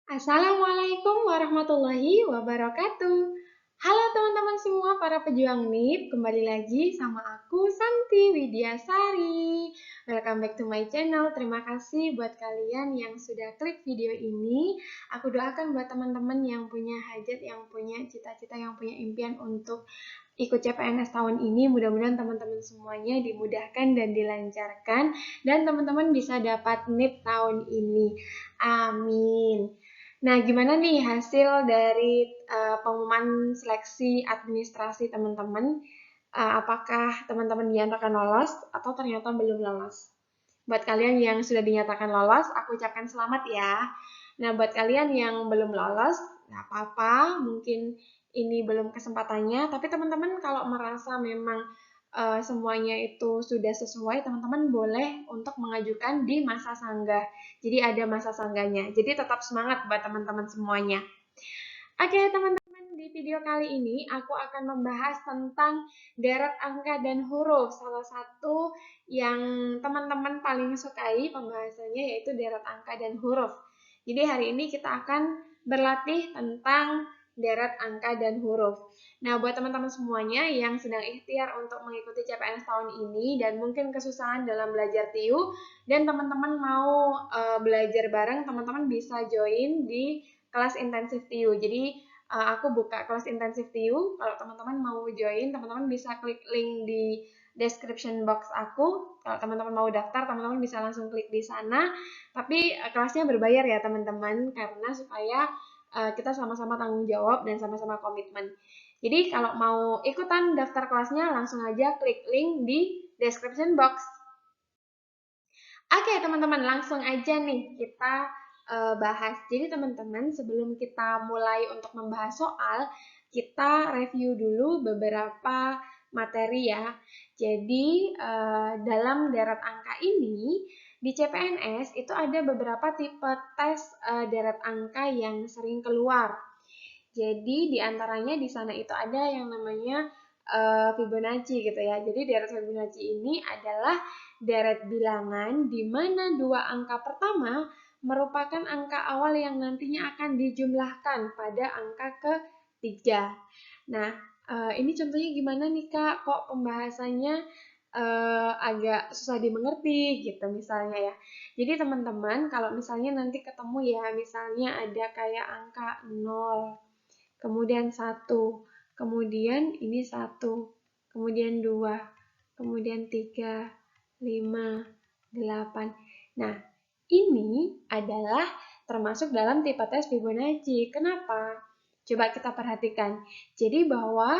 Assalamualaikum warahmatullahi wabarakatuh. Halo teman-teman semua para pejuang NIP, kembali lagi sama aku Santi Widyasari. Welcome back to my channel. Terima kasih buat kalian yang sudah klik video ini. Aku doakan buat teman-teman yang punya hajat, yang punya cita-cita, yang punya impian untuk ikut CPNS tahun ini. Mudah-mudahan teman-teman semuanya dimudahkan dan dilancarkan dan teman-teman bisa dapat NIP tahun ini. Amin. Nah, gimana nih hasil dari pengumuman seleksi administrasi teman-teman? Apakah teman-teman dinyatakan lolos atau ternyata belum lolos? Buat kalian yang sudah dinyatakan lolos, aku ucapkan selamat ya. Nah, buat kalian yang belum lolos, nggak apa-apa, mungkin ini belum kesempatannya, tapi teman-teman kalau merasa memang semuanya itu sudah sesuai, teman-teman boleh untuk mengajukan di masa sanggah. Jadi ada masa sanggahnya. Jadi tetap semangat buat teman-teman semuanya. Oke, teman-teman, di video kali ini aku akan membahas tentang deret angka dan huruf. Salah satu yang teman-teman paling sukai pembahasannya yaitu deret angka dan huruf. Jadi hari ini kita akan berlatih tentang deret angka dan huruf. Nah, buat teman-teman semuanya yang sedang ikhtiar untuk mengikuti CPNS tahun ini dan mungkin kesusahan dalam belajar TIU dan teman-teman mau belajar bareng, teman-teman bisa join di kelas intensif TIU. Jadi aku buka kelas intensif TIU. Kalau teman-teman mau join, teman-teman bisa klik link di description box aku. Kalau teman-teman mau daftar, teman-teman bisa langsung klik di sana. Tapi kelasnya berbayar ya teman-teman, karena supaya kita sama-sama tanggung jawab dan sama-sama komitmen. Jadi kalau mau ikutan daftar kelasnya, langsung aja klik link di description box. Oke, teman-teman, langsung aja nih kita bahas. Jadi, teman-teman, sebelum kita mulai untuk membahas soal, kita review dulu beberapa materi ya. Jadi, dalam deret angka ini, di CPNS itu ada beberapa tipe tes deret angka yang sering keluar. Jadi, di antaranya di sana itu ada yang namanya Fibonacci gitu ya. Jadi, deret Fibonacci ini adalah deret bilangan di mana dua angka pertama merupakan angka awal yang nantinya akan dijumlahkan pada angka ketiga. Nah, ini contohnya gimana nih Kak? Kok pembahasannya agak susah dimengerti gitu misalnya ya. Jadi teman-teman kalau misalnya nanti ketemu ya, misalnya ada kayak angka 0, kemudian 1, kemudian ini 1, kemudian 2, kemudian 3, 5, 8. Nah, ini adalah termasuk dalam tipe tes Fibonacci. Kenapa? Coba kita perhatikan. Jadi bahwa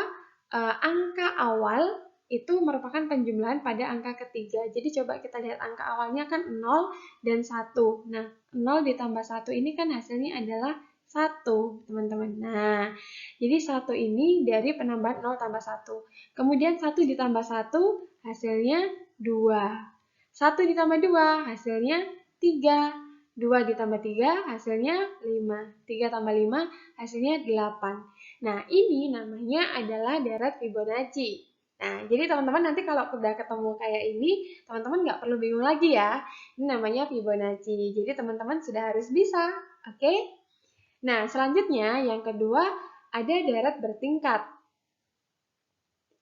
angka awal itu merupakan penjumlahan pada angka ketiga. Jadi coba kita lihat angka awalnya kan 0 dan 1. Nah, 0 ditambah 1 ini kan hasilnya adalah 1, teman-teman. Nah, jadi 1 ini dari penambahan 0 tambah 1. Kemudian 1 ditambah 1 hasilnya 2. 1 ditambah 2 hasilnya 3. 2 ditambah 3 hasilnya 5. 3 tambah 5 hasilnya 8. Nah, ini namanya adalah deret Fibonacci. Nah, jadi teman-teman nanti kalau udah ketemu kayak ini, teman-teman nggak perlu bingung lagi ya. Ini namanya Fibonacci. Jadi teman-teman sudah harus bisa. Oke? Nah, selanjutnya yang kedua ada deret bertingkat.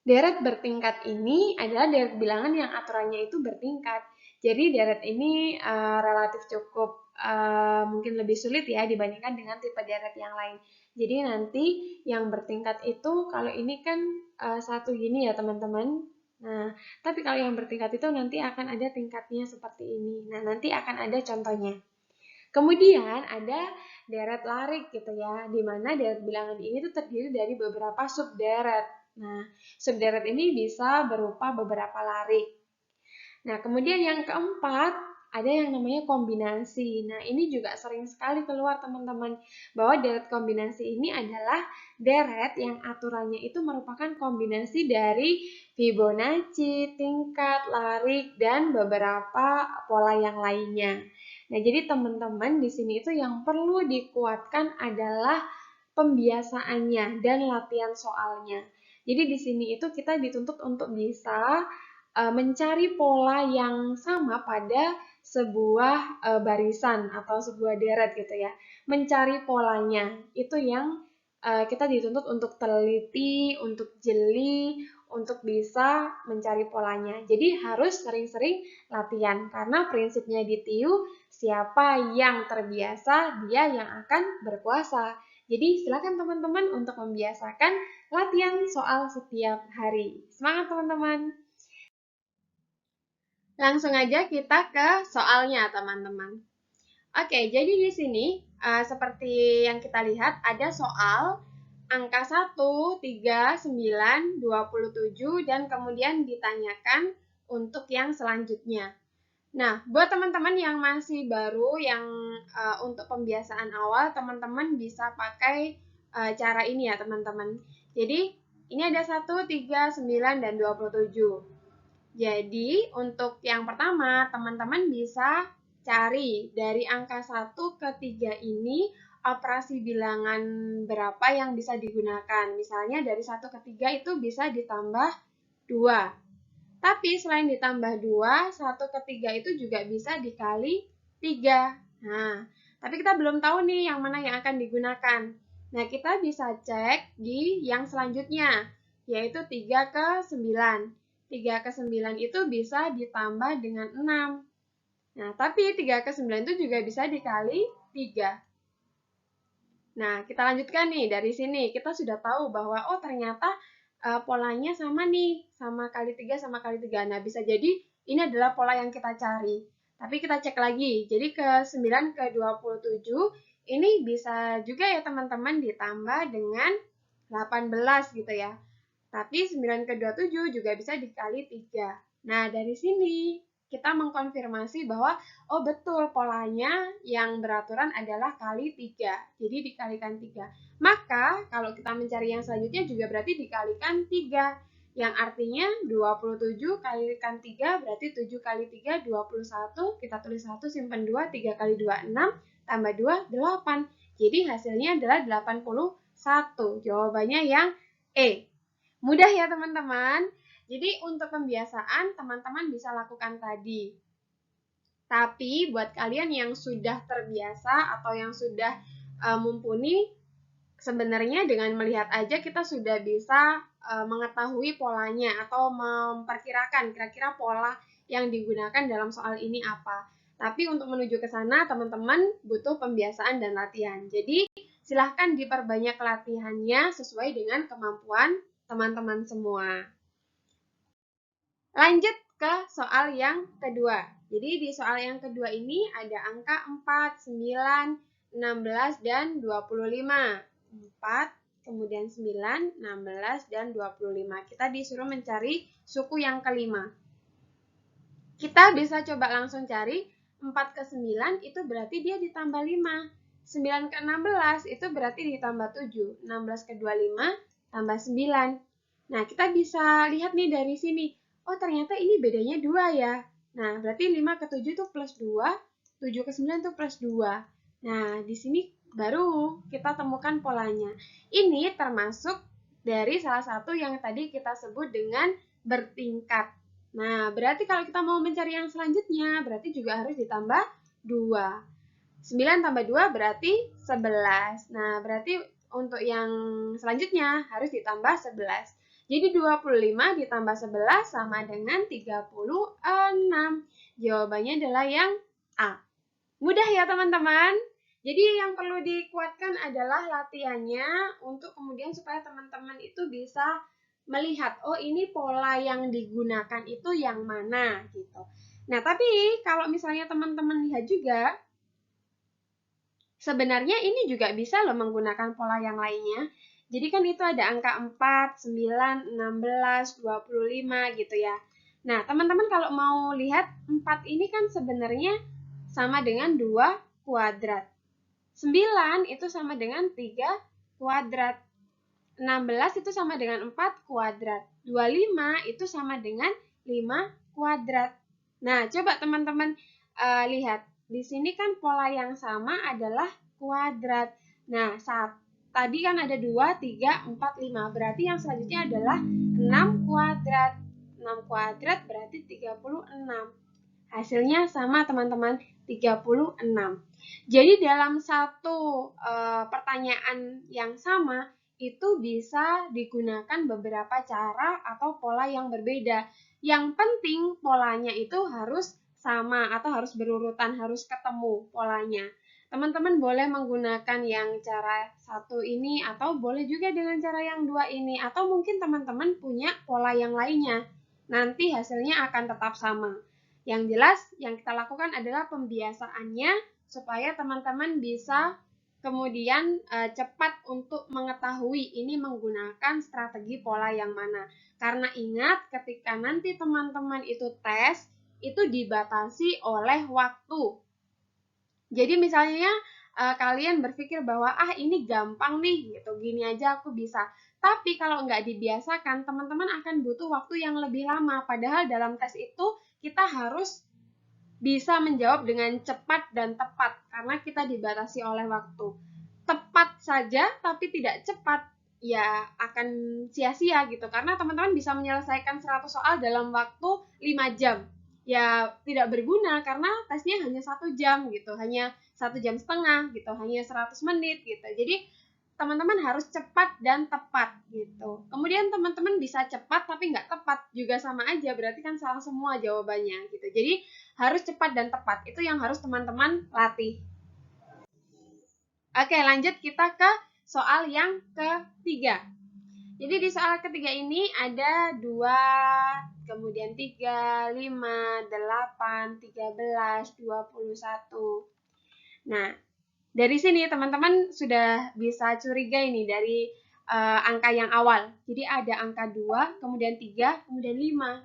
Deret bertingkat ini adalah deret bilangan yang aturannya itu bertingkat. Jadi deret ini relatif cukup mungkin lebih sulit ya dibandingkan dengan tipe deret yang lain. Jadi nanti yang bertingkat itu kalau ini kan satu gini ya teman-teman. Nah, tapi kalau yang bertingkat itu nanti akan ada tingkatnya seperti ini. Nah, nanti akan ada contohnya. Kemudian ada deret larik gitu ya, di mana deret bilangan ini tuh terdiri dari beberapa subderet. Nah, subderet ini bisa berupa beberapa larik. Nah, kemudian yang keempat, ada yang namanya kombinasi. Nah, ini juga sering sekali keluar teman-teman, bahwa deret kombinasi ini adalah deret yang aturannya itu merupakan kombinasi dari Fibonacci, tingkat, larik, dan beberapa pola yang lainnya. Nah, jadi teman-teman di sini itu yang perlu dikuatkan adalah pembiasaannya dan latihan soalnya. Jadi di sini itu kita dituntut untuk bisa mencari pola yang sama pada sebuah barisan atau sebuah deret gitu ya. Mencari polanya, itu yang kita dituntut untuk teliti, untuk jeli, untuk bisa mencari polanya. Jadi harus sering-sering latihan, karena prinsipnya di TIU, siapa yang terbiasa, dia yang akan berkuasa. Jadi silakan teman-teman untuk membiasakan latihan soal setiap hari. Semangat teman-teman! Langsung aja kita ke soalnya teman-teman. Oke, jadi di sini seperti yang kita lihat ada soal angka 1, 3, 9, 27, dan kemudian ditanyakan untuk yang selanjutnya. Nah, buat teman-teman yang masih baru, yang untuk pembiasaan awal, teman-teman bisa pakai cara ini ya teman-teman. Jadi, ini ada 1, 3, 9, dan 27. Jadi, untuk yang pertama, teman-teman bisa cari dari angka 1 ke 3 ini operasi bilangan berapa yang bisa digunakan. Misalnya dari 1 ke 3 itu bisa ditambah 2. Tapi selain ditambah 2, 1 ke 3 itu juga bisa dikali 3. Nah, tapi kita belum tahu nih yang mana yang akan digunakan. Nah, kita bisa cek di yang selanjutnya, yaitu 3 ke 9. 3 ke 9 itu bisa ditambah dengan 6. Nah, tapi 3 ke 9 itu juga bisa dikali 3. Nah, kita lanjutkan nih dari sini. Kita sudah tahu bahwa, oh ternyata polanya sama nih, sama kali 3 sama kali 3. Nah, bisa jadi ini adalah pola yang kita cari. Tapi kita cek lagi. Jadi ke 9 ke 27 ini bisa juga ya teman-teman ditambah dengan 18 gitu ya. Tapi 9 ke 27 juga bisa dikali 3. Nah, dari sini kita mengkonfirmasi bahwa, oh betul, polanya yang beraturan adalah kali 3. Jadi dikalikan 3. Maka, kalau kita mencari yang selanjutnya juga berarti dikalikan 3. Yang artinya 27 kalikan 3 berarti 7 kali 3, 21. Kita tulis 1, simpan 2, 3 kali 2, 6. Tambah 2, 8. Jadi hasilnya adalah 81. Jawabannya yang E. Mudah ya teman-teman. Jadi untuk pembiasaan teman-teman bisa lakukan tadi. Tapi buat kalian yang sudah terbiasa atau yang sudah mumpuni, sebenarnya dengan melihat aja kita sudah bisa mengetahui polanya atau memperkirakan kira-kira pola yang digunakan dalam soal ini apa. Tapi untuk menuju ke sana teman-teman butuh pembiasaan dan latihan. Jadi silahkan diperbanyak latihannya sesuai dengan kemampuan teman-teman semua. Lanjut ke soal yang kedua. Jadi di soal yang kedua ini ada angka 4, 9, 16, dan 25. 4, kemudian 9, 16, dan 25. Kita disuruh mencari suku yang kelima. Kita bisa coba langsung cari 4 ke 9 itu berarti dia ditambah 5. 9 ke 16 itu berarti ditambah 7. 16 ke 25 tambah 9. Nah, kita bisa lihat nih dari sini. Oh, ternyata ini bedanya 2 ya. Nah, berarti 5 ke 7 itu plus 2, 7 ke 9 itu plus 2. Nah, di sini baru kita temukan polanya. Ini termasuk dari salah satu yang tadi kita sebut dengan bertingkat. Nah, berarti kalau kita mau mencari yang selanjutnya, berarti juga harus ditambah 2. 9 tambah 2 berarti 11. Nah, berarti untuk yang selanjutnya harus ditambah 11. Jadi 25 ditambah 11 sama dengan 36. Jawabannya adalah yang A. Mudah ya teman-teman? Jadi yang perlu dikuatkan adalah latihannya untuk kemudian supaya teman-teman itu bisa melihat, oh ini pola yang digunakan itu yang mana gitu. Nah, tapi kalau misalnya teman-teman lihat juga, sebenarnya ini juga bisa loh menggunakan pola yang lainnya. Jadi kan itu ada angka 4, 9, 16, 25 gitu ya. Nah, teman-teman kalau mau lihat 4 ini kan sebenarnya sama dengan 2 kuadrat. 9 itu sama dengan 3 kuadrat. 16 itu sama dengan 4 kuadrat. 25 itu sama dengan 5 kuadrat. Nah, coba teman-teman lihat. Di sini kan pola yang sama adalah kuadrat. Nah, tadi kan ada 2, 3, 4, 5. Berarti yang selanjutnya adalah 6 kuadrat. 6 kuadrat berarti 36. Hasilnya sama teman-teman, 36. Jadi dalam satu pertanyaan yang sama, itu bisa digunakan beberapa cara atau pola yang berbeda. Yang penting polanya itu harus sama atau harus berurutan, harus ketemu polanya. Teman-teman boleh menggunakan yang cara satu ini atau boleh juga dengan cara yang dua ini, atau mungkin teman-teman punya pola yang lainnya. Nanti hasilnya akan tetap sama. Yang jelas yang kita lakukan adalah pembiasaannya supaya teman-teman bisa kemudian cepat untuk mengetahui ini menggunakan strategi pola yang mana. Karena ingat ketika nanti teman-teman itu tes, itu dibatasi oleh waktu. Jadi misalnya kalian berpikir bahwa ini gampang nih gitu, gini aja aku bisa. Tapi kalau nggak dibiasakan, teman-teman akan butuh waktu yang lebih lama. Padahal dalam tes itu kita harus bisa menjawab dengan cepat dan tepat karena kita dibatasi oleh waktu. Tepat saja tapi tidak cepat ya akan sia-sia gitu karena teman-teman bisa menyelesaikan 100 soal dalam waktu 5 jam. Ya tidak berguna karena tesnya hanya 1 jam gitu, hanya 1,5 jam gitu, hanya 100 menit gitu. Jadi teman-teman harus cepat dan tepat gitu. Kemudian teman-teman bisa cepat tapi nggak tepat juga sama aja, berarti kan salah semua jawabannya gitu. Jadi harus cepat dan tepat, itu yang harus teman-teman latih. Oke, lanjut kita ke soal yang ketiga. Jadi di soal ketiga ini ada 2, kemudian 3, 5, 8, 13, 21. Nah, dari sini teman-teman sudah bisa curiga ini dari angka yang awal. Jadi ada angka 2, kemudian 3, kemudian 5.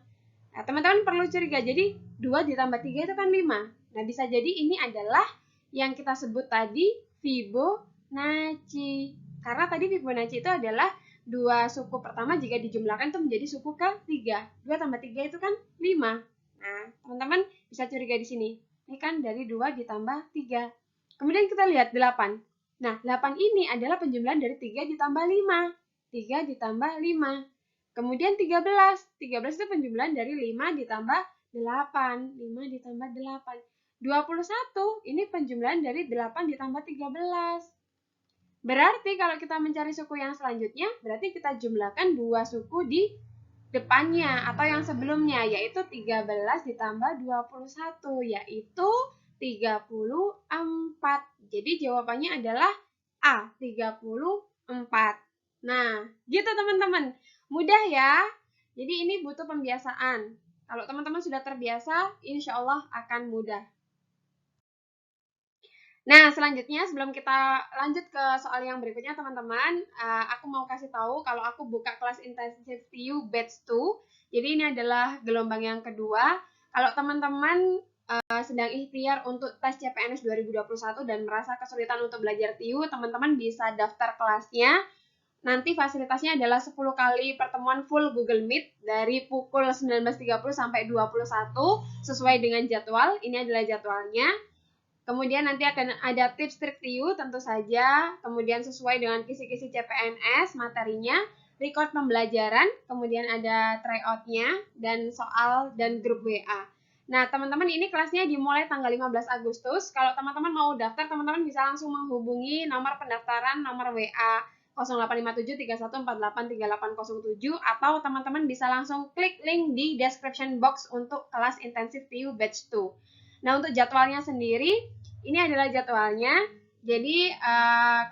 Nah, teman-teman perlu curiga. Jadi 2 ditambah 3 itu kan 5. Nah, bisa jadi ini adalah yang kita sebut tadi Fibonacci. Karena tadi Fibonacci itu adalah dua suku pertama jika dijumlahkan itu menjadi suku ke-3. 2 tambah 3 itu kan 5. Nah, teman-teman bisa curiga di sini. Ini kan dari 2 ditambah 3. Kemudian kita lihat 8. Nah, 8 ini adalah penjumlahan dari 3 ditambah 5. 3 ditambah 5. Kemudian 13. 13 itu penjumlahan dari 5 ditambah 8. 5 ditambah 8. 21 ini penjumlahan dari 8 ditambah 13. Berarti kalau kita mencari suku yang selanjutnya, berarti kita jumlahkan dua suku di depannya atau yang sebelumnya, yaitu 13 ditambah 21, yaitu 34. Jadi jawabannya adalah A, 34. Nah, gitu teman-teman. Mudah ya. Jadi ini butuh pembiasaan. Kalau teman-teman sudah terbiasa, insya Allah akan mudah. Nah, selanjutnya sebelum kita lanjut ke soal yang berikutnya, teman-teman, aku mau kasih tahu kalau aku buka kelas intensif TU batch 2. Jadi ini adalah gelombang yang kedua. Kalau teman-teman sedang ikhtiar untuk tes CPNS 2021 dan merasa kesulitan untuk belajar TU, teman-teman bisa daftar kelasnya. Nanti fasilitasnya adalah 10 kali pertemuan full Google Meet dari pukul 19.30 sampai 21 sesuai dengan jadwal. Ini adalah jadwalnya. Kemudian nanti akan ada tips trik TIU tentu saja, kemudian sesuai dengan kisi-kisi CPNS materinya, record pembelajaran, kemudian ada tryout-nya, dan soal dan grup WA. Nah, teman-teman ini kelasnya dimulai tanggal 15 Agustus. Kalau teman-teman mau daftar, teman-teman bisa langsung menghubungi nomor pendaftaran, nomor WA 085731483807 atau teman-teman bisa langsung klik link di description box untuk kelas intensif TIU batch 2. Nah, untuk jadwalnya sendiri, ini adalah jadwalnya. Jadi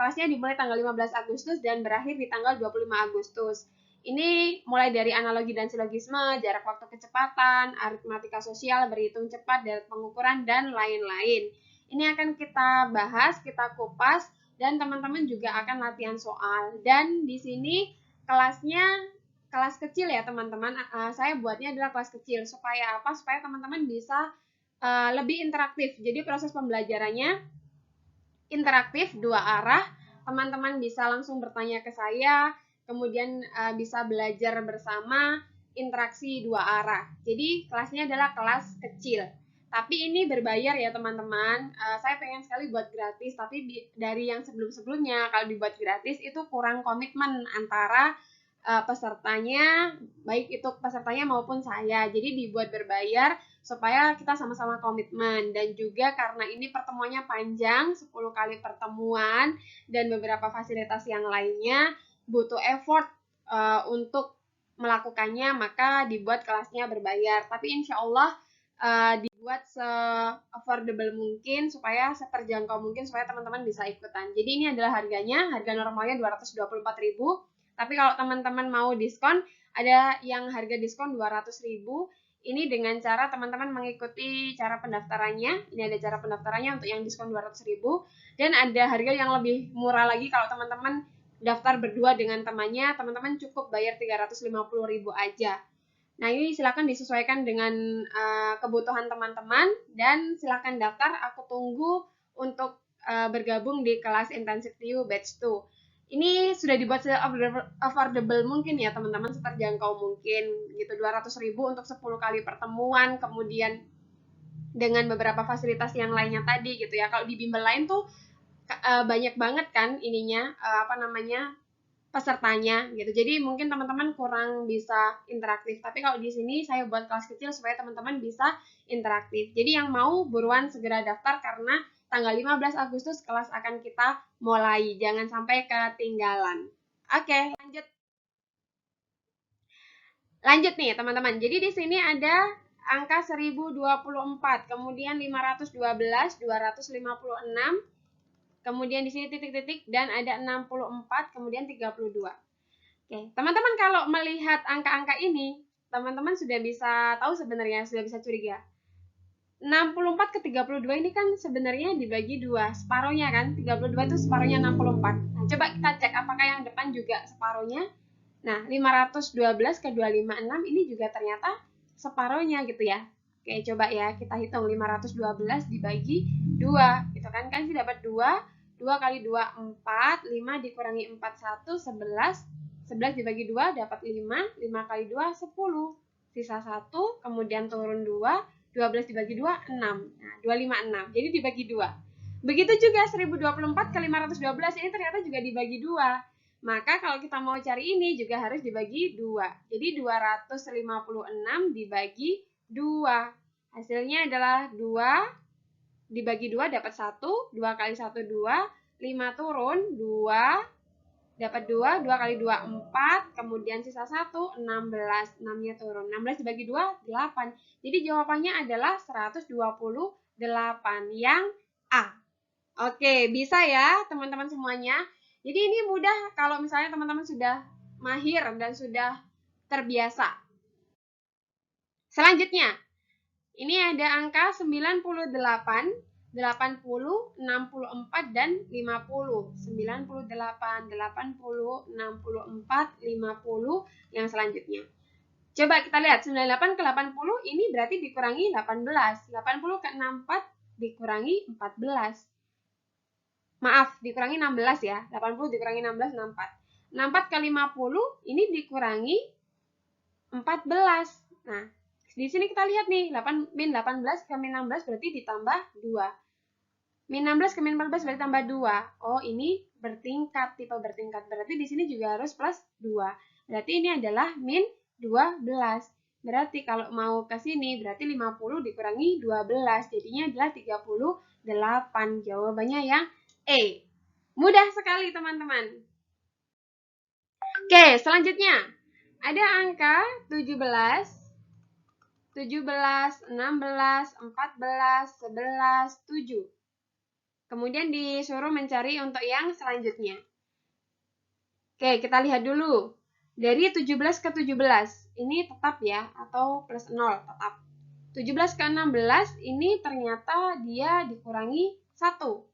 kelasnya dimulai tanggal 15 Agustus dan berakhir di tanggal 25 Agustus. Ini mulai dari analogi dan silogisme, jarak waktu kecepatan, aritmatika sosial, berhitung cepat, dan pengukuran, dan lain-lain. Ini akan kita bahas, kita kupas, dan teman-teman juga akan latihan soal. Dan di sini kelasnya kelas kecil ya teman-teman. Saya buatnya adalah kelas kecil. Supaya apa? Supaya teman-teman bisa lebih interaktif. Jadi proses pembelajarannya interaktif, dua arah. Teman-teman bisa langsung bertanya ke saya, kemudian bisa belajar bersama, interaksi dua arah. Jadi kelasnya adalah kelas kecil. Tapi ini berbayar ya teman-teman. Saya pengen sekali buat gratis, tapi dari yang sebelum-sebelumnya kalau dibuat gratis itu kurang komitmen antara pesertanya, baik itu pesertanya maupun saya. Jadi dibuat berbayar supaya kita sama-sama komitmen, dan juga karena ini pertemuannya panjang, 10 kali pertemuan dan beberapa fasilitas yang lainnya butuh effort untuk melakukannya, maka dibuat kelasnya berbayar. Tapi insya Allah dibuat se-affordable mungkin, supaya seterjangkau mungkin, supaya teman-teman bisa ikutan. Jadi ini adalah harganya, harga normalnya 224.000. Tapi kalau teman-teman mau diskon, ada yang harga diskon 200.000. Ini dengan cara teman-teman mengikuti cara pendaftarannya. Ini ada cara pendaftarannya untuk yang diskon 200.000. Dan ada harga yang lebih murah lagi kalau teman-teman daftar berdua dengan temannya, teman-teman cukup bayar 350.000 aja. Nah, ini silakan disesuaikan dengan kebutuhan teman-teman, dan silakan daftar. Aku tunggu untuk bergabung di kelas Intensive TU Batch 2. Ini sudah dibuat affordable mungkin ya teman-teman, seterjangkau mungkin gitu. 200.000 untuk 10 kali pertemuan, kemudian dengan beberapa fasilitas yang lainnya tadi gitu ya. Kalau di bimbel lain tuh banyak banget kan ininya, pesertanya gitu. Jadi mungkin teman-teman kurang bisa interaktif. Tapi kalau di sini saya buat kelas kecil supaya teman-teman bisa interaktif. Jadi yang mau buruan segera daftar, karena tanggal 15 Agustus kelas akan kita mulai. Jangan sampai ketinggalan. Oke, lanjut nih teman-teman. Jadi di sini ada angka 1024, kemudian 512, 256, kemudian di sini titik-titik, dan ada 64, kemudian 32. Oke, teman-teman kalau melihat angka-angka ini, teman-teman sudah bisa tahu sebenarnya, sudah bisa curiga. 64 ke 32 ini kan sebenarnya dibagi dua, separohnya kan, 32 itu separohnya 64. Nah, coba kita cek apakah yang depan juga separohnya. Nah, 512 ke 256 ini juga ternyata separohnya gitu ya. Oke, coba ya kita hitung 512 dibagi 2, gitu kan, kan dapat 2, 2 kali 2, 4, 5 dikurangi 4, 1, 11, 11 dibagi 2 dapat 5, 5 kali 2, 10, sisa 1, kemudian turun 2, 12 dibagi 2, 6, nah 256, jadi dibagi 2. Begitu juga 1024 ke 512 ini ternyata juga dibagi 2. Maka kalau kita mau cari ini juga harus dibagi 2. Jadi 256 dibagi 2. Hasilnya adalah 2 dibagi 2 dapat 1. 2 kali 1, 2. 5 turun, 2. Dapat 2. 2 kali 2, 4. Kemudian sisa 1, 16. 6-nya turun. 16 dibagi 2, 8. Jadi jawabannya adalah 128 yang A. Oke, bisa ya teman-teman semuanya. Jadi ini mudah kalau misalnya teman-teman sudah mahir dan sudah terbiasa. Selanjutnya, ini ada angka 98, 80, 64, dan 50. 98, 80, 64, 50 yang selanjutnya. Coba kita lihat, 98 ke 80 ini berarti dikurangi 18. 80 ke 64 dikurangi 14. Maaf, dikurangi 16 ya. 80 dikurangi 16, 64. 64 ke 50 ini dikurangi 14. Nah, di sini kita lihat nih, min 18 ke min 16 berarti ditambah 2. Min 16 ke min 14 berarti tambah 2. Oh, ini bertingkat, tipe bertingkat. Berarti di sini juga harus plus 2. Berarti ini adalah min 12. Berarti kalau mau ke sini, berarti 50 dikurangi 12. Jadinya adalah 38. Jawabannya yang E. Mudah sekali, teman-teman. Oke, selanjutnya. Ada angka 17, 16, 14, 11, 7. Kemudian disuruh mencari untuk yang selanjutnya. Oke, kita lihat dulu. Dari 17 ke 17, ini tetap ya, atau plus 0, tetap. 17 ke 16, ini ternyata dia dikurangi 1.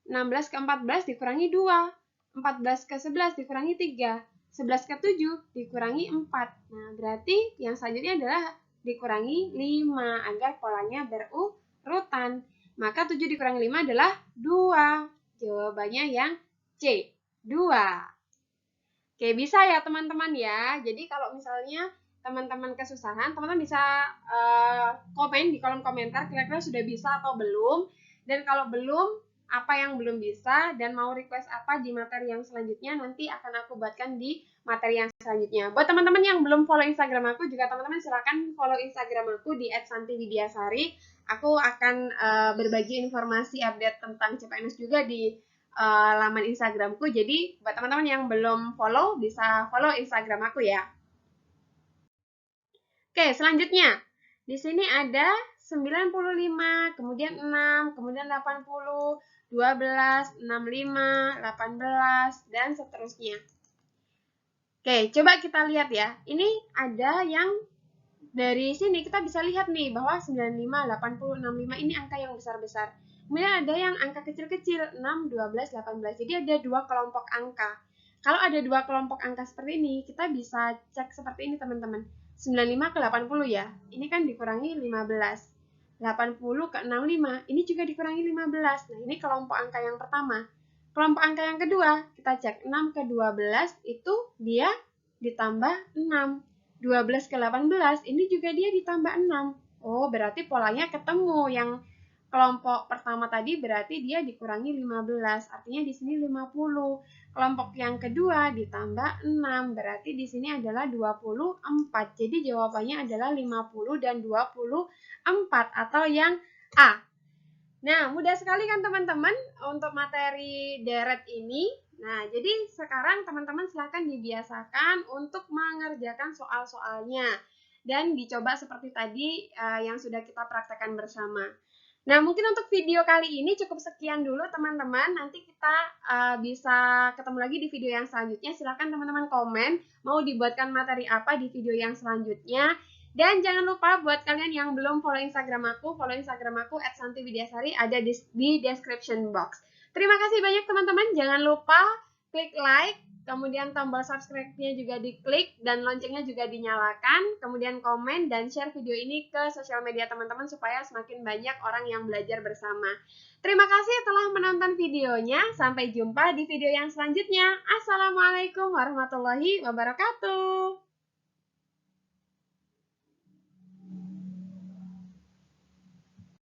16 ke 14 dikurangi 2. 14 ke 11 dikurangi 3. 11 ke 7 dikurangi 4. Nah, berarti yang selanjutnya adalah dikurangi 5 agar polanya berurutan. Maka 7 dikurangi 5 adalah 2. Jawabannya yang C, 2. Oke, bisa ya teman-teman ya. Jadi kalau misalnya teman-teman kesusahan, teman-teman bisa komen di kolom komentar kira-kira sudah bisa atau belum. Dan kalau belum, apa yang belum bisa, dan mau request apa di materi yang selanjutnya, nanti akan aku buatkan di materi yang selanjutnya. Buat teman-teman yang belum follow Instagram aku, juga teman-teman silakan follow Instagram aku di @santiwidiasari. Aku akan berbagi informasi update tentang CPNS juga di laman Instagramku. Jadi buat teman-teman yang belum follow, bisa follow Instagram aku ya. Oke, selanjutnya. Di sini ada 95, kemudian 6, kemudian 80, 12, 65, 18, dan seterusnya. Oke, coba kita lihat ya. Ini ada yang dari sini kita bisa lihat nih bahwa 95, 80, 65 ini angka yang besar-besar. Kemudian ada yang angka kecil-kecil, 6, 12, 18. Jadi ada dua kelompok angka. Kalau ada dua kelompok angka seperti ini, kita bisa cek seperti ini teman-teman. 95 ke 80 ya. Ini kan dikurangi 15. 80 ke 65, ini juga dikurangi 15. Nah, ini kelompok angka yang pertama. Kelompok angka yang kedua, kita cek 6 ke 12, itu dia ditambah 6. 12 ke 18, ini juga dia ditambah 6. Oh, berarti polanya ketemu. Yang kelompok pertama tadi berarti dia dikurangi 15, artinya di sini 50. Kelompok yang kedua ditambah 6, berarti di sini adalah 24. Jadi jawabannya adalah 50 dan 24 atau yang A. Nah, mudah sekali kan teman-teman untuk materi deret ini. Nah, jadi sekarang teman-teman silahkan dibiasakan untuk mengerjakan soal-soalnya. Dan dicoba seperti tadi yang sudah kita praktekkan bersama. Nah, mungkin untuk video kali ini cukup sekian dulu teman-teman. Nanti kita bisa ketemu lagi di video yang selanjutnya. Silahkan teman-teman komen mau dibuatkan materi apa di video yang selanjutnya. Dan jangan lupa buat kalian yang belum follow Instagram aku @santiwidiasari, ada di description box. Terima kasih banyak teman-teman. Jangan lupa klik like, kemudian tombol subscribe-nya juga diklik, dan loncengnya juga dinyalakan, kemudian komen dan share video ini ke sosial media teman-teman supaya semakin banyak orang yang belajar bersama. Terima kasih telah menonton videonya. Sampai jumpa di video yang selanjutnya. Assalamualaikum warahmatullahi wabarakatuh.